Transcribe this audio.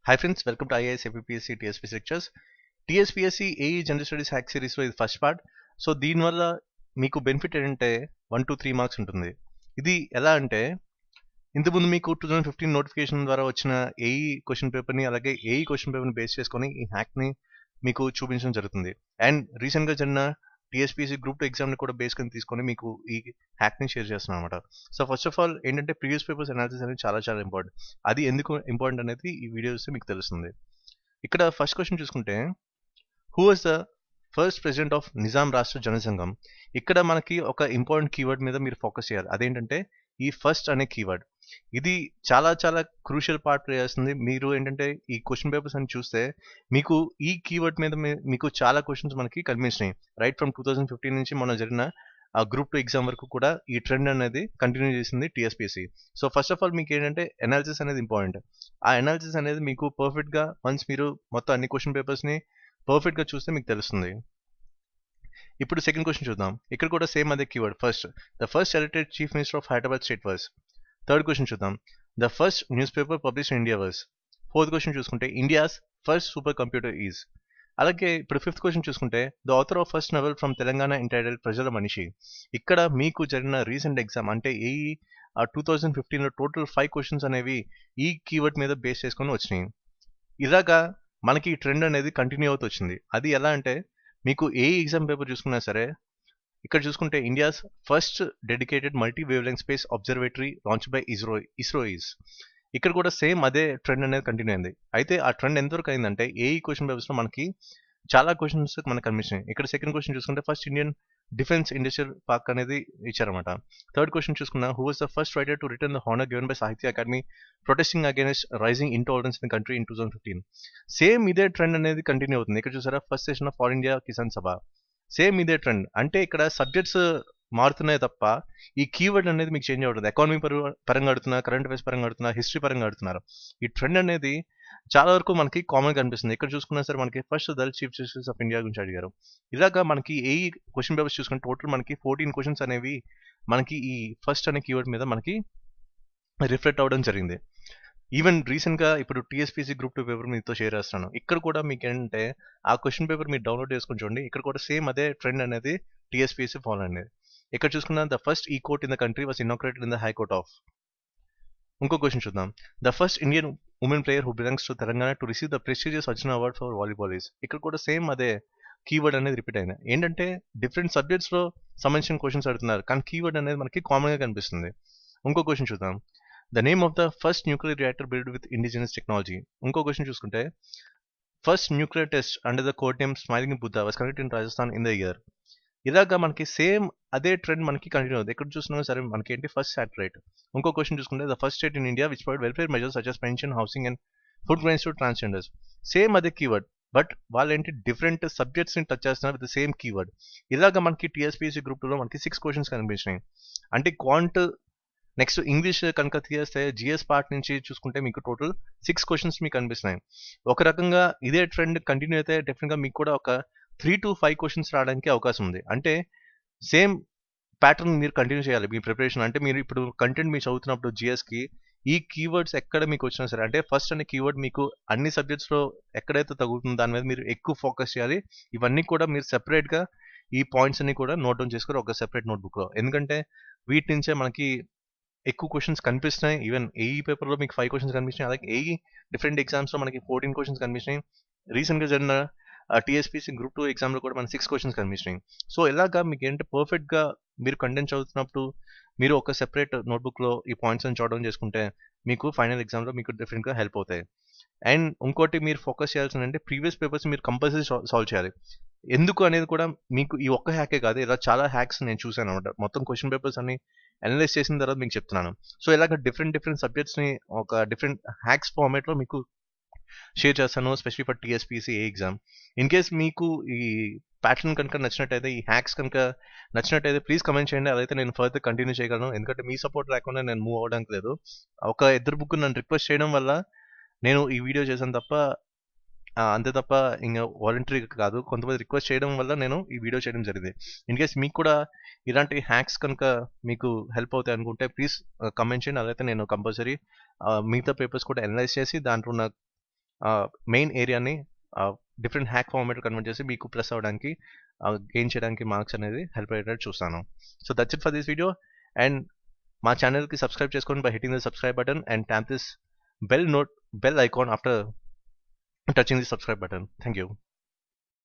Hi friends, welcome to IAS APPSC TSPC lectures. TSPSC AE General Studies Hack Series లో ఇది first part. So దీనివల్ల మీకు benefit ఏంటంటే 1 to 3 marks ఉంటుంది. ఇది ఎలా అంటే ఇంతకుముందు మీకు 2015 నోటిఫికేషన్ ద్వారా వచ్చిన ఏఈ క్వశ్చన్ పేపర్ని అలాగే ఏఈ క్వశ్చన్ పేపర్ని బేస్ చేసుకొని ఈ హ్యాక్ని మీకు చూపించడం జరుగుతుంది. అండ్ రీసెంట్గా జరిగిన టీఎస్పీసీ గ్రూప్ 2 ఎగ్జామ్ని కూడా బేస్ కింద తీసుకొని మీకు ఈ హ్యాక్ని షేర్ చేస్తున్నాను అనమాట. సో ఫస్ట్ ఆఫ్ ఆల్ ఏంటంటే ప్రీవియస్ పేపర్స్ అనాలిసిస్ అనేది చాలా ఇంపార్టెంట్. అది ఎందుకు ఇంపార్టెంట్ అనేది ఈ వీడియో చూస్తే మీకు తెలుస్తుంది. ఇక్కడ ఫస్ట్ క్వశ్చన్ చూసుకుంటే who was the first president of Nizam రాష్ట్ర జనసంఘం. ఇక్కడ మనకి ఒక ఇంపార్టెంట్ కీవర్డ్ మీద మీరు ఫోకస్ చేయాలి. అదేంటంటే ఈ ఫస్ట్ అనే కీవర్డ్. ఇది చాలా క్రూషియల్ పార్ట్ ప్లే చేస్తుంది. మీరు ఏంటంటే ఈ క్వశ్చన్ పేపర్స్ అని చూస్తే మీకు ఈ కీవర్డ్ మీద మీకు చాలా క్వశ్చన్స్ మనకి కనిపించినాయి. రైట్ ఫ్రమ్ 2015 నుంచి మనం జరిగిన గ్రూప్ 2 ఎగ్జామ్ వరకు కూడా ఈ ట్రెండ్ అనేది కంటిన్యూ చేసింది TSPC. So first of all మీకు ఏంటంటే అనాలిసిస్ అనేది ఇంపార్టెంట్. ఆ అనాలిసిస్ అనేది మీకు పర్ఫెక్ట్గా వన్స్ మీరు మొత్తం అన్ని క్వశ్చన్ పేపర్స్ని పర్ఫెక్ట్గా చూస్తే మీకు తెలుస్తుంది. ఇప్పుడు సెకండ్ క్వశ్చన్ చూద్దాం. ఇక్కడ కూడా సేమ్ అదే keyword first. The first elected chief minister of Hyderabad state was. Third question చూద్దాం. The first newspaper publish in India was. Fourth question చూసుకుంటే India's first supercomputer is. అలాగే ఇప్పుడు ఫిఫ్త్ క్వశ్చన్ చూసుకుంటే the author of first novel from Telangana entitled ప్రజల మనిషి. ఇక్కడ మీకు జరిగిన రీసెంట్ ఎగ్జామ్ అంటే ఈ 2015లో టోటల్ 5 క్వశ్చన్స్ అనేవి ఈ కీవర్డ్ మీద బేస్ చేసుకొని వచ్చినాయి. ఇలాగా మనకి ఈ ట్రెండ్ అనేది కంటిన్యూ అవుతూ వచ్చింది. అది ఎలా అంటే మీకు ఏ ఎగ్జామ్ పేపర్ చూసుకున్నా సరే ఇక్కడ చూసుకుంటే India's first dedicated multi wave length space observatory launch by ISRO is. ఇక్కడ కూడా సేమ్ అదే ట్రెండ్ అనేది కంటిన్యూ అయింది. అయితే ఆ ట్రెండ్ ఎంతవరకు అయిందంటే ఏఈ క్వశ్చన్ పేపర్స్లో మనకి చాలా క్వశ్చన్స్ మనకు కనిపించినాయి. ఇక్కడ సెకండ్ క్వశ్చన్ చూసుకుంటే first Indian defence industrial park అనేది ఇచ్చారన్నమాట. థర్డ్ క్వశ్చన్ చూసుకున్నా who was the first writer to return the honour given by Sahitya Akademi protesting against rising intolerance in the country in 2015. Same ఇదే ట్రెండ్ అనేది continue అవుతుంది. ఇక్కడ చూసారా first session of all India Kisan Sabha. Same ఇదే trend. అంటే ఇక్కడ subjects మారుతున్నాయి తప్ప ఈ కీవర్డ్ అనేది మీకు చేంజ్ అవుతుంది. ఎకానమీ పరంగా అడుగుతున్నా, కరెంట్ అఫైర్స్ పరంగా అడుగుతున్నా, హిస్టరీ పరంగా అడుగుతున్నారు. ఈ ట్రెండ్ అనేది చాలా వరకు మనకి కామన్ కనిపిస్తుంది. ఇక్కడ చూసుకున్నా సరే మనకి first Dalit chief justice of India గురించి అడిగారు. ఇలాగా మనకి ఏ క్వశ్చన్ పేపర్స్ చూసుకుంటే టోటల్ మనకి 14 క్వశ్చన్స్ అనేవి మనకి ఈ ఫస్ట్ అనే కీవర్డ్ మీద మనకి రిఫ్లెక్ట్ అవ్వడం జరిగింది. ఈవెన్ రీసెంట్గా ఇప్పుడు టీఎస్పీసీ గ్రూప్ 2 పేపర్ మీతో షేర్ చేస్తున్నాను. ఇక్కడ కూడా మీకు ఏంటంటే ఆ క్వశ్చన్ పేపర్ మీరు డౌన్లోడ్ చేసుకొని చూడండి. ఇక్కడ కూడా సేమ్ అదే ట్రెండ్ అనేది టీఎస్పీసీ ఫాలో అనేది. ఇక్కడ చూసుకున్న ద ఫస్ట్ ఈ court in the country was inaugurated in the high court of. ఇంకో క్వశ్చన్ చూద్దాం. The first Indian women player who belongs to Telangana to receive the prestigious Arjuna award for volleyball is. ఇక్కడ కూడా same అదే keyword అనేది repeat అయింది. ఏంటంటే different సబ్జెక్ట్స్లో సంబంధించిన questions అడుగుతున్నారు, కానీ కీవర్డ్ అనేది మనకి కామన్గా కనిపిస్తుంది. ఇంకో క్వశ్చన్ చూద్దాం. The name of the first nuclear reactor build with indigenous technology. ఇంకో క్వశ్చన్ చూసుకుంటే first nuclear test under the code name smiling Buddha was conducted in Rajasthan in the year. ఇలాగా మనకి సేమ్ అదే ట్రెండ్ మనకి కంటిన్యూ అవుతుంది. ఎక్కడ చూస్తున్నా సరే మనకి ఏంటి ఫస్ట్ శాటిలైట్. ఇంకో క్వశ్చన్ చూసుకుంటే the first state in India which provide welfare measures such as pension, housing and food grains to transgenders. Same అదే కీవర్డ్, బట్ వాళ్ళు ఏంటి డిఫరెంట్ సబ్జెక్ట్స్ ని టచ్ చేస్తున్నారు విత్ సేమ్ కీవర్డ్. ఇలాగా మనకి టీఎస్పీసీ గ్రూప్ 2లో మనకి 6 క్వశ్చన్స్ కనిపించినాయి. అంటే క్వాంట్ నెక్స్ట్ ఇంగ్లీష్ కనుక తీస్తే జిఎస్ పార్ట్ నుంచి చూసుకుంటే మీకు టోటల్ 6 క్వశ్చన్స్ మీకు కనిపిస్తున్నాయి. ఒక రకంగా ఇదే ట్రెండ్ కంటిన్యూ అయితే డెఫినెట్గా మీకు కూడా ఒక 3 to 5 క్వశ్చన్స్ రావడానికి అవకాశం ఉంది. అంటే సేమ్ ప్యాటర్న్ మీరు కంటిన్యూ చేయాలి మీ ప్రిపరేషన్. అంటే మీరు ఇప్పుడు కంటెంట్ మీరు చదువుతున్నప్పుడు జిఎస్కి ఈ కీవర్డ్స్ ఎక్కడ మీకు వచ్చినా సరే, అంటే ఫస్ట్ అనే కీవర్డ్ మీకు అన్ని సబ్జెక్ట్స్లో ఎక్కడైతే తగులుతుందో దాని మీద మీరు ఎక్కువ ఫోకస్ చేయాలి. ఇవన్నీ కూడా మీరు సెపరేట్గా ఈ పాయింట్స్ అన్ని కూడా నోట్ డౌన్ చేసుకొని ఒక సెపరేట్ నోట్బుక్లో, ఎందుకంటే వీటి నుంచే మనకి ఎక్కువ క్వశ్చన్స్ కనిపిస్తున్నాయి. ఈవెన్ ఏఈ పేపర్లో మీకు 5 క్వశ్చన్స్ కనిపించినాయి. అలాగే ఏఈ డిఫరెంట్ ఎగ్జామ్స్లో మనకి 14 క్వశ్చన్స్ కనిపించినాయి. రీసెంట్గా జరిగిన టీఎస్పీసీ గ్రూప్ 2 ఎగ్జామ్లో కూడా మనకి 6 క్వశ్చన్స్ కనిపించినాయి. సో ఇలాగా మీకు ఏంటంటే పర్ఫెక్ట్గా మీరు కంటెంట్ చదువుతున్నప్పుడు మీరు ఒక సెపరేట్ నోట్బుక్లో ఈ పాయింట్స్ అని జోడౌన్ చేసుకుంటే మీకు ఫైనల్ ఎగ్జామ్లో మీకు డిఫరెంట్గా హెల్ప్ అవుతాయి. అండ్ ఇంకోటి మీరు ఫోకస్ చేయాల్సిందంటే ప్రీవియస్ పేపర్స్ మీరు కంపల్సరీ సాల్వ్ చేయాలి. ఎందుకు అనేది కూడా మీకు ఈ ఒక్క హ్యాకే కాదు, ఇలా చాలా హ్యాక్స్ నేను చూసాను అనమాట. మొత్తం క్వశ్చన్ పేపర్స్ అన్ని అనలైజ్ చేసిన తర్వాత మీకు చెప్తున్నాను. సో ఇలాగ డిఫరెంట్ సబ్జెక్ట్స్ని ఒక డిఫరెంట్ హ్యాక్స్ ఫార్మేట్లో మీకు షేర్ చేస్తాను, specially for TSPC A exam. In case మీకు ఈ ప్యాటర్న్ కనుక నచ్చినట్టయితే, ఈ హ్యాక్స్ కనుక నచ్చినట్టయితే ప్లీజ్ కమెంట్ చేయండి. అదైతే నేను ఫర్దర్ కంటిన్యూ చేయగలను. ఎందుకంటే మీ సపోర్ట్ లేకుండా నేను మూవ్ అవ్వడానికి లేదు. ఒక ఇద్దరు బుక్ నన్ను రిక్వెస్ట్ చేయడం వల్ల నేను ఈ వీడియో చేశాను తప్ప అంతే తప్ప ఇంకా వాలంటరీ కాదు. కొంతమంది రిక్వెస్ట్ చేయడం వల్ల నేను ఈ వీడియో చేయడం జరిగింది. ఇన్ కేస్ మీకు కూడా ఇలాంటి హ్యాక్స్ కనుక మీకు హెల్ప్ అవుతాయి అనుకుంటే ప్లీజ్ కమెంట్ చేయండి. అదైతే నేను కంపల్సరీ మిగతా పేపర్స్ కూడా అనలైజ్ చేసి దాంట్లో ఉన్న మెయిన్ ఏరియాని డిఫరెంట్ హ్యాక్ ఫార్మాట్ కన్వర్ట్ చేసి మీకు ప్లస్ అవ్వడానికి గెయిన్ చేయడానికి మార్క్స్ అనేది హెల్ప్ అయ్యేటట్టు చూస్తాను. So that's it for this video. And మా ఛానల్కి సబ్స్క్రైబ్ చేసుకోండి by hitting the subscribe button and tap this bell icon after touching the subscribe button. Thank you.